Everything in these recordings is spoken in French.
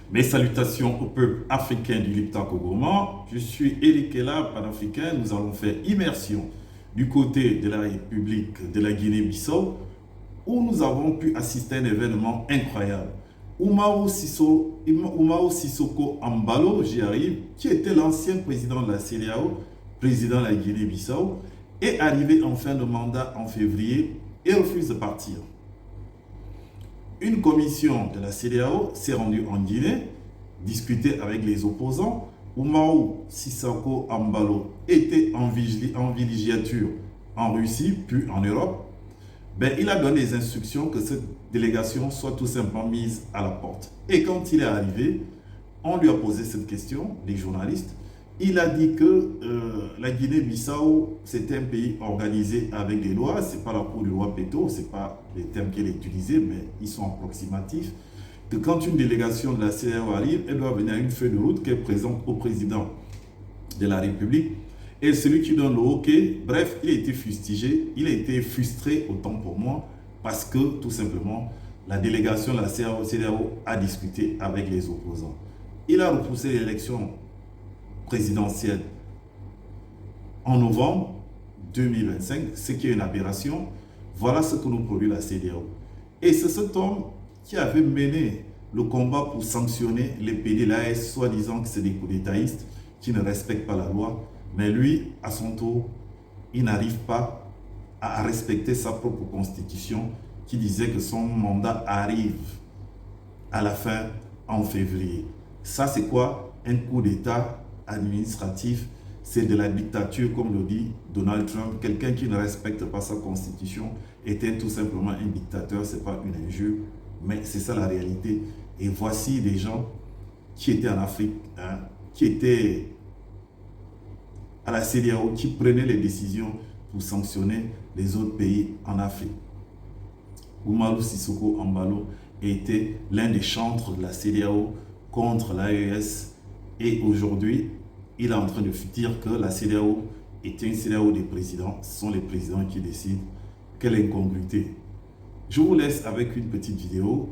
Mes salutations au peuple africain du Liptako-Gourmand. Je suis Eric Ella, panafricain. Nous allons faire immersion du côté de la République de la Guinée-Bissau, où nous avons pu assister à un événement incroyable. Umaro Sissoko Embalo, j'y arrive, qui était l'ancien président de la CEDEAO, président de la Guinée-Bissau, est arrivé en fin de mandat en février et refuse de partir. Une commission de la CEDEAO s'est rendue en Guinée, discuter avec les opposants. Umaro Sissoko Embalo était en villégiature en Russie, puis en Europe. Il a donné des instructions que cette délégation soit tout simplement mise à la porte. Et quand il est arrivé, on lui a posé cette question, les journalistes. Il a dit que la Guinée-Bissau, c'est un pays organisé avec des lois. Ce n'est pas la cour du roi Péto, ce n'est pas les termes qu'il a utilisés, mais ils sont approximatifs. Que quand une délégation de la CEDEAO arrive, elle doit venir à une feuille de route qu'elle présente au président de la République. Et celui qui donne le OK, bref, il a été fustigé, il a été frustré, autant pour moi, parce que tout simplement, la délégation de la CEDEAO a discuté avec les opposants. Il a repoussé l'élection présidentielle en novembre 2025, ce qui est une aberration. Voilà ce que nous produit la CEDEAO. Et c'est cet homme qui avait mené le combat pour sanctionner les PD, l'AS, soi-disant que c'est des coups d'étatistes qui ne respectent pas la loi. Mais lui, à son tour, il n'arrive pas à respecter sa propre constitution qui disait que son mandat arrive à la fin en février. Ça, c'est quoi? Un coup d'État administratif, c'est de la dictature, comme le dit Donald Trump. Quelqu'un qui ne respecte pas sa constitution était tout simplement un dictateur, ce n'est pas une injure, mais c'est ça la réalité. Et voici des gens qui étaient en Afrique, qui étaient à la CEDEAO, qui prenaient les décisions pour sanctionner les autres pays en Afrique. Umaro Sissoko Embalo était l'un des chantres de la CEDEAO contre l'AES. Et aujourd'hui, il est en train de dire que la CEDEAO est une CEDEAO des présidents. Ce sont les présidents qui décident. Quelle incongruité. Je vous laisse avec une petite vidéo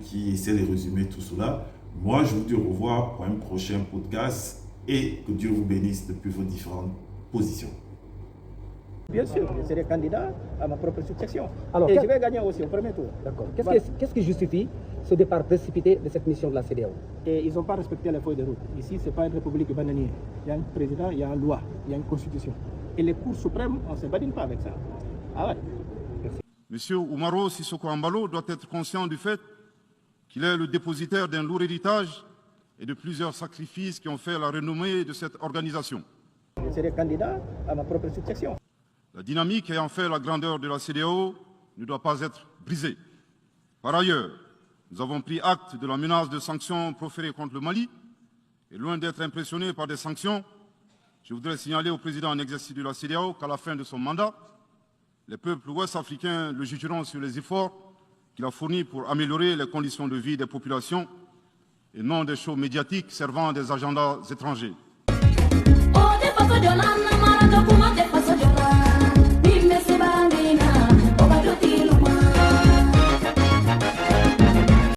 qui essaie de résumer tout cela. Moi, je vous dis au revoir pour un prochain podcast et que Dieu vous bénisse depuis vos différentes positions. Bien sûr, je serai candidat à ma propre succession. Alors, et je vais gagner aussi au premier tour. D'accord. Qu'est-ce qui justifie ce départ précipité de cette mission de la CEDEAO? Et ils n'ont pas respecté la feuille de route. Ici, ce n'est pas une république bananière. Il y a un président, il y a une loi, il y a une constitution. Et les cours suprêmes, on ne se badine pas avec ça. Ah ouais. Merci. Monsieur Umaro Sissoko Embalo doit être conscient du fait qu'il est le dépositaire d'un lourd héritage et de plusieurs sacrifices qui ont fait la renommée de cette organisation. Je serai candidat à ma propre succession. La dynamique ayant fait la grandeur de la CEDEAO ne doit pas être brisée. Par ailleurs, nous avons pris acte de la menace de sanctions proférées contre le Mali. Et loin d'être impressionné par des sanctions, je voudrais signaler au président en exercice de la CEDEAO qu'à la fin de son mandat, les peuples ouest-africains le jugeront sur les efforts qu'il a fournis pour améliorer les conditions de vie des populations et non des shows médiatiques servant des agendas étrangers.